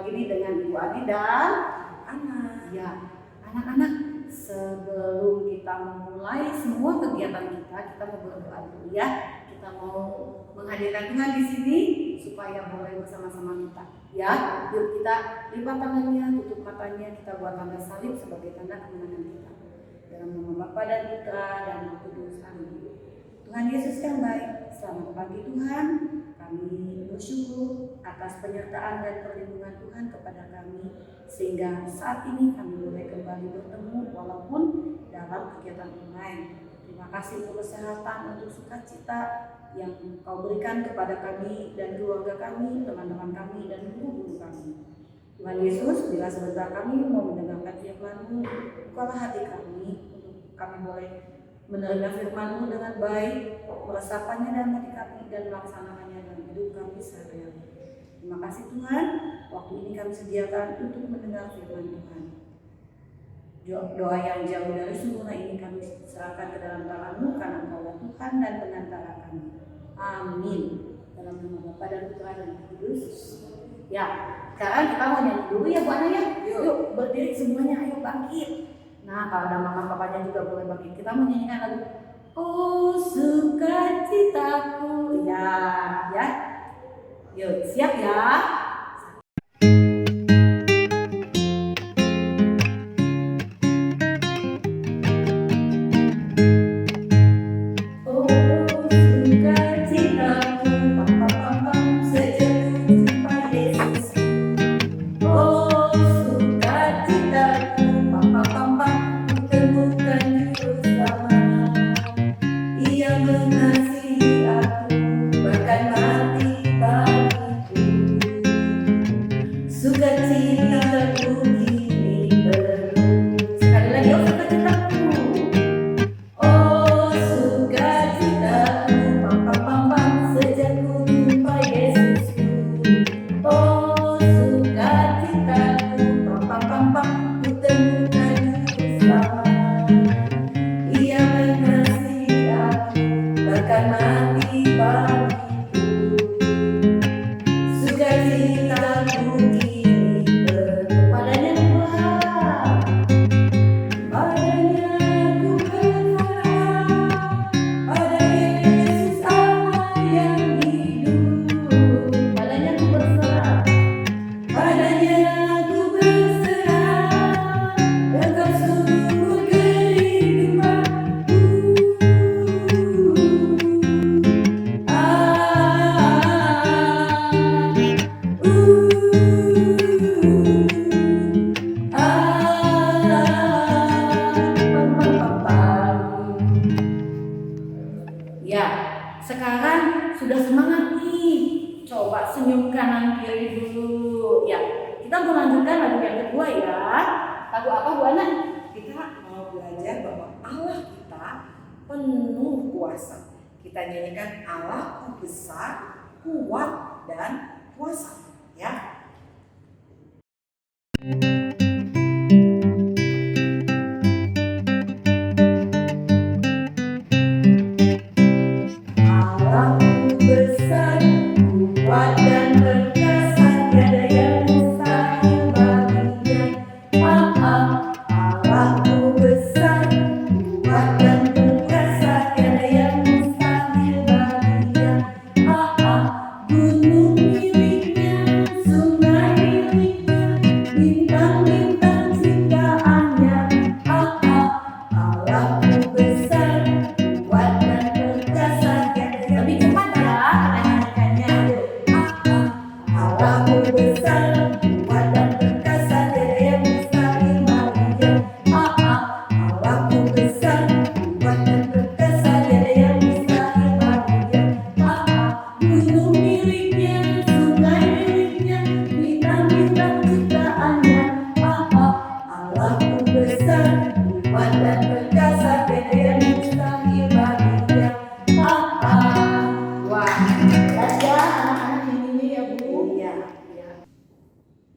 lagi nih dengan Ibu Adi dan anak. Ya, anak-anak, sebelum kita memulai semua kegiatan kita mau berdoa dulu ya. Kita mau menghadirkan Tuhan di sini supaya boleh bersama-sama kita. Ya, yuk kita lipat tangannya, tutup matanya, kita buat tanda salib sebagai tanda kemenangan kita. Dalam nama Bapa dan Putra dan Roh Kudus. Amin. Tuhan Yesus yang baik, selamat pagi Tuhan. Kami bersyukur atas penyertaan dan perlindungan Tuhan kepada kami, sehingga saat ini kami boleh kembali bertemu walaupun dalam kegiatan online. Terima kasih untuk kesehatan, untuk sukacita yang Kau berikan kepada kami dan keluarga kami, teman-teman kami, dan guru-guru kami. Tuhan Yesus, bila sebentar kami mau mendengarkan firman-Mu, bukalah hati kami untuk kami boleh menerima firman-Mu dengan baik, meresapannya dalam hati kami, dan melaksanakannya dalam hidup kami sehari-hari. Terima kasih Tuhan, waktu ini kami sediakan untuk mendengar firman Tuhan. Doa yang jauh dari sempurna ini kami serahkan ke dalam tangan-Mu, karena Engkaulah Tuhan dan penantara kami. Amin. Dalam nama Bapa dan Putra dan Roh Kudus. Ya, sekarang kita mau nyanyi dulu ya Bu Ana ya. Yuk berdiri semuanya, ayo bangkit. Nah, kalau ada mama papanya juga boleh bangkit. Kita mau nyanyikan lagu Oh sukacitaku. Ya. Yuk, siap ya. Sekarang sudah semangat nih, coba senyum kanan kiri dulu. Ya, kita melanjutkan lagu yang kedua ya. Lagu apa Bu Ana? Kita mau belajar bahwa Allah kita penuh kuasa. Kita nyanyikan Allah besar, kuat, dan kuasa. Ya.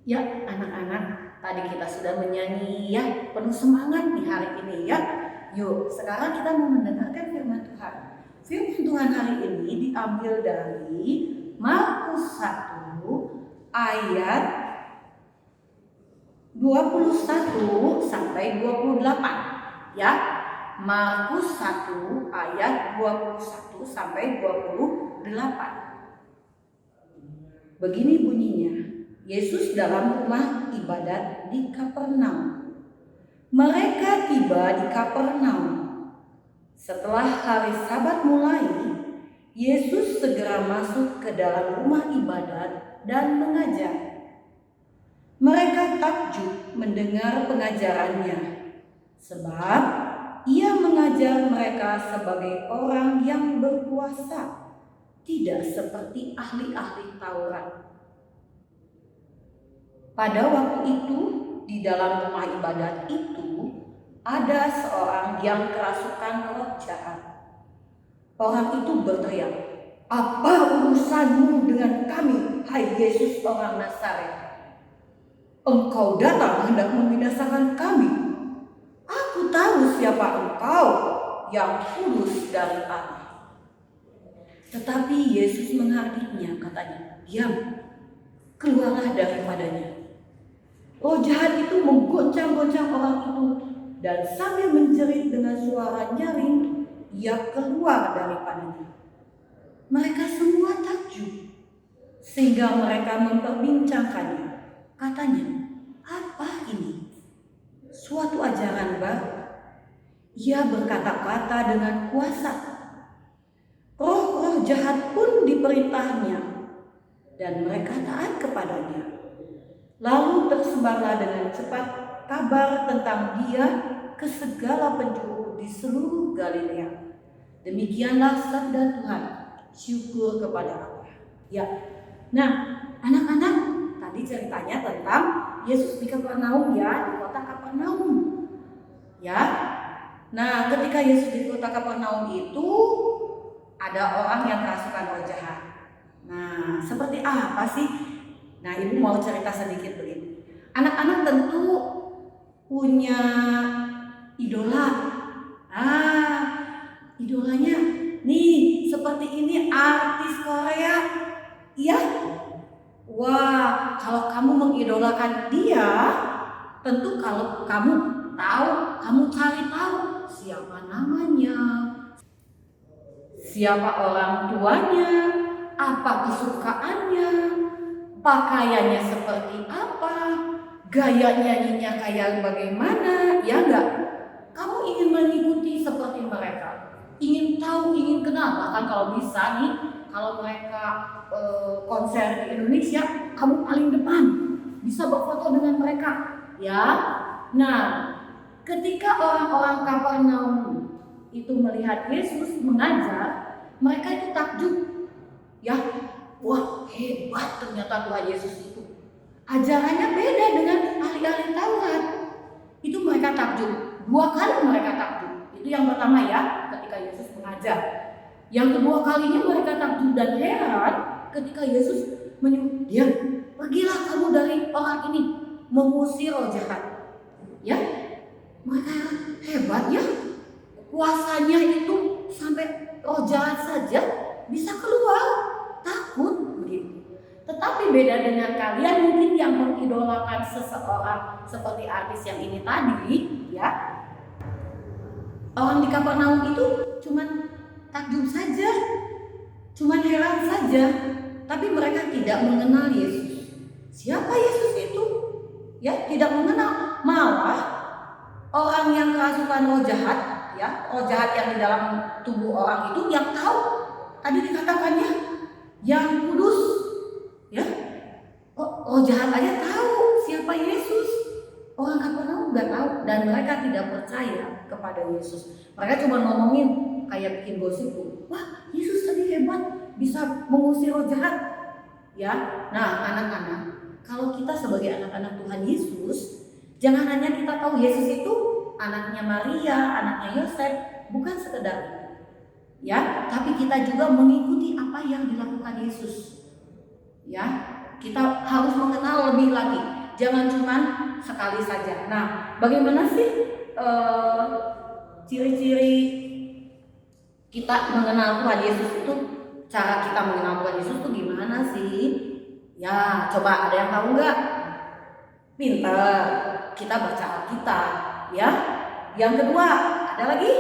Ya anak-anak, tadi kita sudah menyanyi ya, penuh semangat di hari ini ya. Yuk, sekarang kita mau mendengarkan firman Tuhan. Firman Tuhan hari ini diambil dari Markus 1 ayat 21 sampai 28 ya. Markus 1 ayat 21 sampai 28. Begini bunyinya. Yesus dalam rumah ibadat di Kapernaum. Mereka tiba di Kapernaum. Setelah hari Sabat mulai, Yesus segera masuk ke dalam rumah ibadat dan mengajar. Mereka takjub mendengar pengajarannya, sebab ia mengajar mereka sebagai orang yang berkuasa, tidak seperti ahli-ahli Taurat. Pada waktu itu, di dalam rumah ibadat itu, ada seorang yang kerasukan roh jahat. Orang itu berteriak, "Apa urusanmu dengan kami, hai Yesus orang Nazaret? Engkau datang hendak membinasakan kami. Aku tahu siapa engkau, yang kudus dari Allah." Tetapi Yesus menghardiknya, katanya, "Diam, keluarlah daripadanya." Roh jahat itu menggoncang-goncang orang itu, dan sambil menjerit dengan suara nyaring, ia keluar daripadanya. Mereka semua takjub, sehingga mereka memperbincangkannya. Katanya, "Apa ini? Suatu ajaran baru. Ia berkata-kata dengan kuasa. Roh-roh jahat pun diperintahnya, dan mereka taat kepadanya." Lalu tersebarlah dengan cepat kabar tentang dia ke segala penjuru di seluruh Galilea. Demikianlah sabda Tuhan. Syukur kepada Allah. Ya, nah anak-anak, tadi ceritanya tentang Yesus di Kapernaum ya, di kota Kapernaum. Ya, nah ketika Yesus di kota Kapernaum itu ada orang yang kerasukan roh jahat. Nah, seperti apa sih? Nah, ibu mau cerita sedikit begini. Anak-anak tentu punya idola. Idolanya nih seperti ini artis Korea. Iya. Wah, kalau kamu mengidolakan dia, tentu kalau kamu tahu, kamu cari tahu siapa namanya, siapa orang tuanya, apa kesukaannya, pakaiannya seperti apa, gaya nyanyinya kayak bagaimana, ya enggak? Kamu ingin mengikuti seperti mereka, ingin tahu, ingin kenal, bahkan kalau bisa nih, kalau mereka konser di Indonesia, kamu paling depan, bisa berfoto dengan mereka, ya. Nah, ketika orang-orang Kapernaum itu melihat Yesus mengajar, mereka itu takjub, ya. Wah, hebat ternyata Tuhan Yesus itu. Ajarannya beda dengan ahli-ahli Taurat. Itu mereka takjub. 2 kali mereka takjub. Itu yang pertama ya, ketika Yesus mengajar. Yang kedua kalinya mereka takjub dan heran ketika Yesus menyuruh, "Diam, pergilah kamu dari orang ini," mengusir roh jahat. Ya, mereka hebat ya. Kuasanya itu sampai roh jahat saja bisa keluar. Takut begitu. Tetapi beda dengan kalian mungkin yang mengidolakan seseorang seperti artis yang ini tadi, ya. Orang di Kapernaum itu cuman takjub saja, cuman heran saja, tapi mereka tidak mengenal Yesus. Siapa Yesus itu? Ya, tidak mengenal. Malah orang yang kerasukan roh jahat, ya, roh jahat yang di dalam tubuh orang itu yang tahu, tadi dikatakannya yang kudus, ya. Roh jahat aja tahu siapa Yesus. Orang Kapernaum nggak tahu dan mereka tidak percaya kepada Yesus. Mereka cuma ngomongin kayak bikin gosip, "Wah, Yesus tadi hebat, bisa mengusir roh jahat." Ya, nah anak-anak, kalau kita sebagai anak-anak Tuhan Yesus, jangan hanya kita tahu Yesus itu anaknya Maria, anaknya Yosef, bukan sekedar itu. Ya, tapi kita juga mengikuti apa yang dilakukan Yesus. Ya, kita harus mengenal lebih lagi. Jangan cuma sekali saja. Nah, bagaimana sih ciri-ciri kita mengenal Tuhan Yesus itu? Cara kita mengenal Tuhan Yesus itu gimana sih? Ya, coba ada yang tahu nggak? pintar, kita baca Alkitab, ya. Yang kedua, ada lagi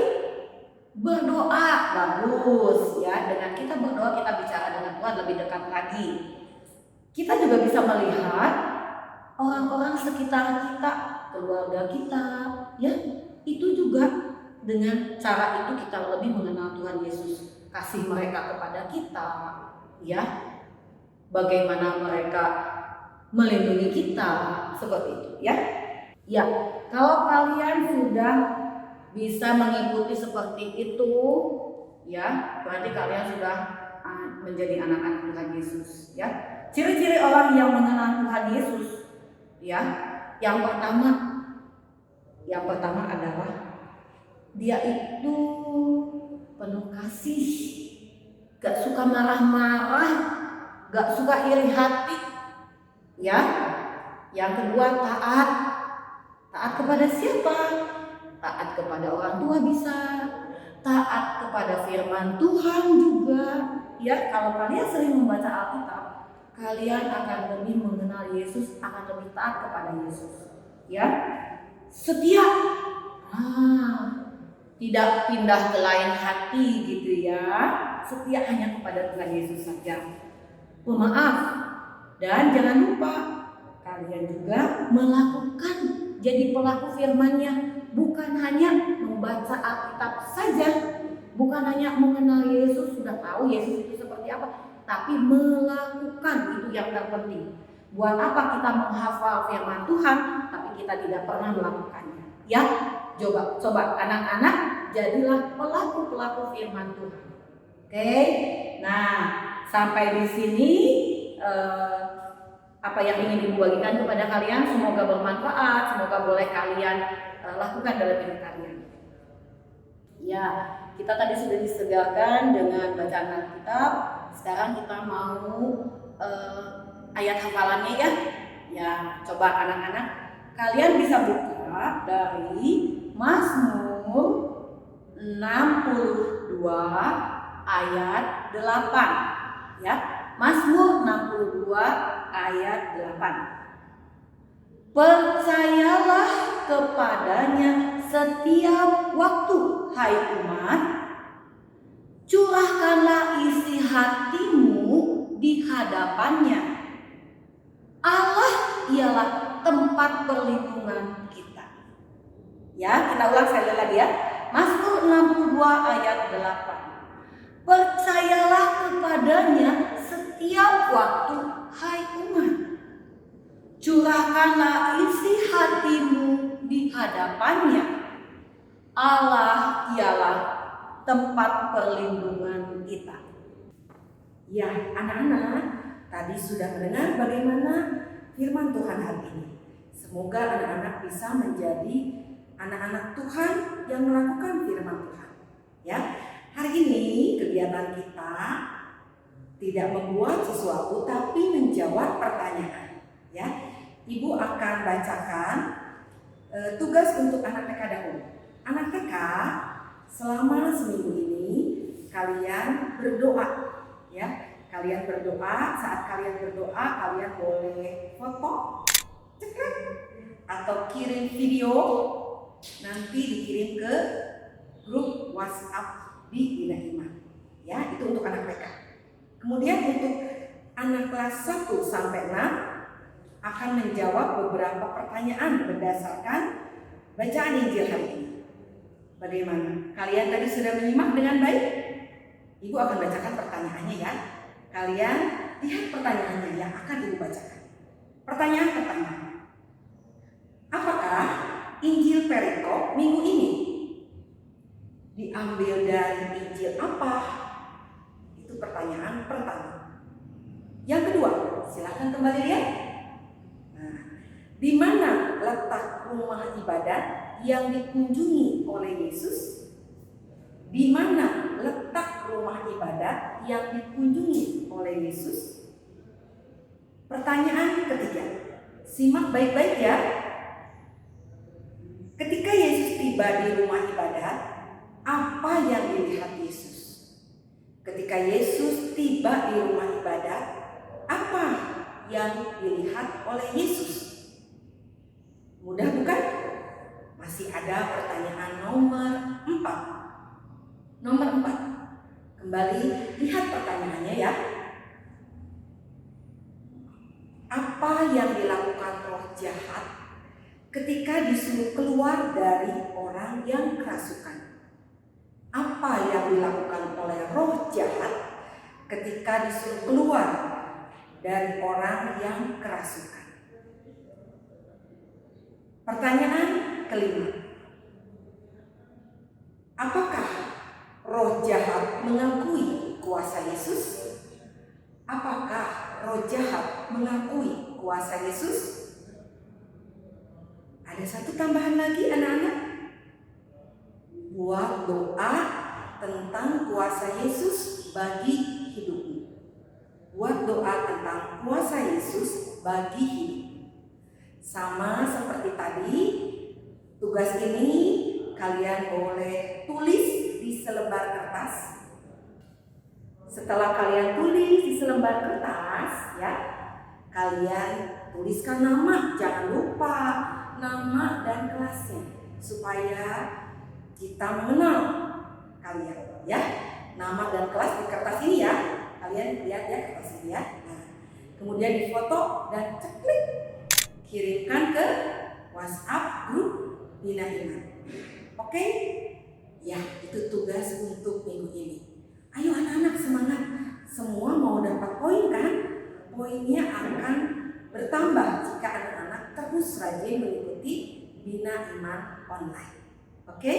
berdoa, bagus, ya. Dengan kita berdoa, kita bicara dengan Tuhan lebih dekat lagi. Kita juga bisa melihat orang-orang sekitar kita, keluarga kita, ya. Itu juga dengan cara itu kita lebih mengenal Tuhan Yesus, kasih mereka kepada kita, ya. Bagaimana mereka melindungi kita, seperti itu, ya. Ya, kalau kalian sudah bisa mengikuti seperti itu, ya, berarti kalian sudah menjadi anak-anak Tuhan Yesus, ya. Ciri-ciri orang yang mengenal Tuhan Yesus, ya, yang pertama adalah dia itu penuh kasih, gak suka marah-marah, gak suka iri hati, ya. Yang kedua, taat kepada siapa? Taat kepada orang tua bisa, taat kepada firman Tuhan juga, ya. Kalau kalian sering membaca Alkitab, kalian akan lebih mengenal Yesus, akan lebih taat kepada Yesus, ya. Setia, tidak pindah ke lain hati gitu ya. Setia hanya kepada Tuhan Yesus saja. Pemaaf, dan jangan lupa kalian juga melakukan, jadi pelaku firman-Nya, bukan hanya membaca Alkitab saja, bukan hanya mengenal Yesus, sudah tahu Yesus itu seperti apa, tapi melakukan, itu yang terpenting. Buat apa kita menghafal firman Tuhan tapi kita tidak pernah melakukannya, ya. Coba anak-anak, jadilah pelaku firman Tuhan. Oke. Nah, sampai di sini apa yang ingin Ibu bagikan kepada kalian semoga bermanfaat, semoga boleh kalian lakukan dalam hidup kalian. Ya, kita tadi sudah disegarkan dengan bacaan Alkitab. Sekarang kita mau ayat hafalannya, ya. Ya, coba anak-anak kalian bisa buka dari Mazmur 62 ayat 8, ya. Mazmur 62 ayat 8. Percayalah kepadanya setiap waktu, hai umat, curahkanlah isi hatimu di hadapannya. Allah ialah tempat perlindungan kita. Ya, kita ulang sekali lagi, ya. Mazmur 62 ayat 8. Percayalah kepadanya setiap waktu, hai umat. Curahkanlah isi hatimu di hadapannya. Allah ialah tempat perlindungan kita. Ya, anak-anak, tadi sudah mendengar bagaimana firman Tuhan hari ini. Semoga anak-anak bisa menjadi anak-anak Tuhan yang melakukan firman Tuhan. Ya, hari ini kegiatan kita tidak membuat sesuatu tapi menjawab pertanyaan. Ya, Ibu akan bacakan tugas untuk anak TK dahulu. Anak TK, selama seminggu ini kalian berdoa, ya. Kalian berdoa, saat kalian berdoa kalian boleh foto, cekrek, atau kirim video, nanti dikirim ke grup WhatsApp di Bina Iman. Ya, itu untuk anak TK. Kemudian untuk anak kelas 1 sampai 6 akan menjawab beberapa pertanyaan berdasarkan bacaan Injil hari ini. Bagaimana? Kalian tadi sudah menyimak dengan baik? Ibu akan bacakan pertanyaannya, ya. Kalian lihat pertanyaannya yang akan Ibu bacakan. Pertanyaan pertama. Apakah Injil perikop minggu ini diambil dari Injil apa? Itu pertanyaan pertama. Yang kedua, silakan kembali lihat. Nah, di mana letak rumah ibadat yang dikunjungi oleh Yesus? Di mana letak rumah ibadat yang dikunjungi oleh Yesus? Pertanyaan ketiga, simak baik-baik, ya. Ketika Yesus tiba di rumah ibadat, apa yang dilihat Yesus? Ketika Yesus tiba di rumah ibadat, apa yang dilihat oleh Yesus? ada pertanyaan nomor 4. Nomor 4. Kembali lihat pertanyaannya ya. Apa yang dilakukan roh jahat ketika disuruh keluar dari orang yang kerasukan? Apa yang dilakukan oleh roh jahat ketika disuruh keluar dari orang yang kerasukan? Pertanyaan kelima. Apakah roh jahat mengakui kuasa Yesus? Apakah roh jahat mengakui kuasa Yesus? Ada satu tambahan lagi anak-anak. Buat doa tentang kuasa Yesus bagi hidupmu. Buat doa tentang kuasa Yesus bagi hidupmu. Sama seperti tadi, tugas ini kalian boleh tulis di selembar kertas. Setelah kalian tulis di selembar kertas, ya, kalian tuliskan nama, jangan lupa nama dan kelasnya, supaya kita mengenal kalian, ya. Nama dan kelas di kertas ini ya, kalian lihat ya kertas ini ya. Nah, kemudian difoto dan ceklik, kirimkan ke WhatsApp grup Bina Iman. Oke? Ya, itu tugas untuk minggu ini. Ayo anak-anak semangat, semua mau dapat poin kan? Poinnya akan bertambah jika anak-anak terus rajin mengikuti Bina Iman online. Oke?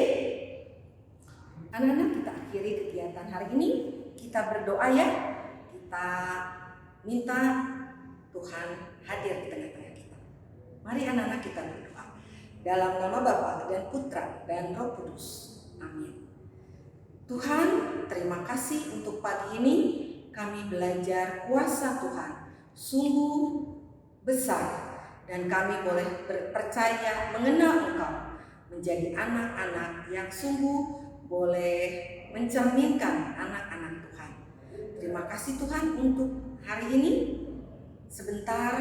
Anak-anak, kita akhiri kegiatan hari ini. Kita berdoa ya. Kita minta Tuhan hadir di tengah-tengah kita. Mari anak-anak kita berdoa. Dalam nama Bapa dan Putra dan Roh Kudus. Amin. Tuhan, terima kasih untuk pagi ini kami belajar kuasa Tuhan sungguh besar dan kami boleh percaya mengenal Engkau menjadi anak-anak yang sungguh boleh mencerminkan anak-anak Tuhan. Terima kasih Tuhan untuk hari ini. Sebentar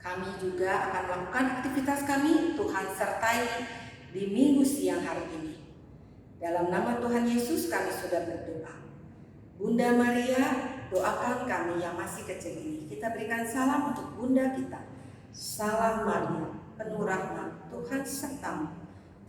kami juga akan melakukan aktivitas kami. Tuhan sertai di minggu siang hari ini. Dalam nama Tuhan Yesus kami sudah berdoa. Bunda Maria, doakan kami yang masih kecil ini. Kita berikan salam untuk Bunda kita. Salam Maria, penuh rahmat, Tuhan sertamu.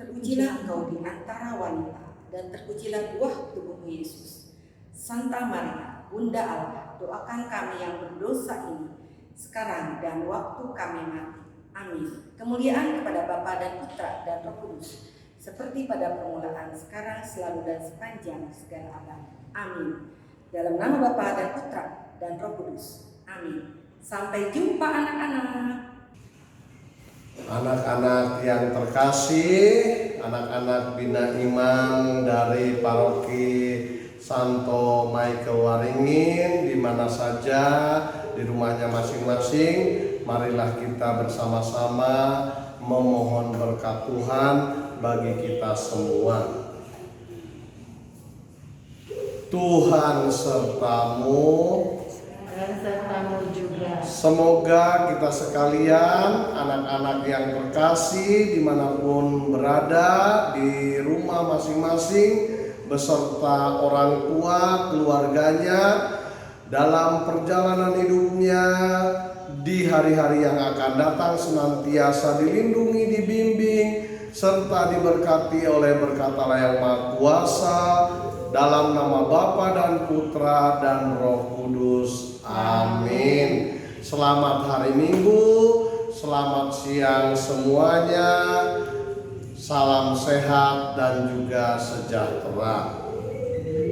Terpujilah engkau di antara wanita, dan terpujilah buah tubuhmu Yesus. Santa Maria, Bunda Allah, doakan kami yang berdosa ini, sekarang dan waktu kami mati. Amin. Kemuliaan kepada Bapa dan Putra dan Roh Kudus, seperti pada permulaan, sekarang, selalu, dan sepanjang segala abad. Amin. Dalam nama Bapa dan Putra dan Roh Kudus. Amin. Sampai jumpa anak-anak. Anak-anak yang terkasih, anak-anak Bina Iman dari Paroki Santo Michael Waringin, di mana saja, di rumahnya masing-masing, marilah kita bersama-sama memohon berkat Tuhan bagi kita semua. Tuhan sertamu dan sertamu juga. Semoga kita sekalian, anak-anak yang terkasih dimanapun berada, di rumah masing-masing, beserta orang tua, keluarganya, dalam perjalanan hidupnya, di hari-hari yang akan datang senantiasa dilindungi, dibimbing, serta diberkati oleh berkat Allah yang Maha Kuasa, dalam nama Bapa dan Putra dan Roh Kudus. Amin. Selamat hari Minggu, selamat siang semuanya, salam sehat dan juga sejahtera.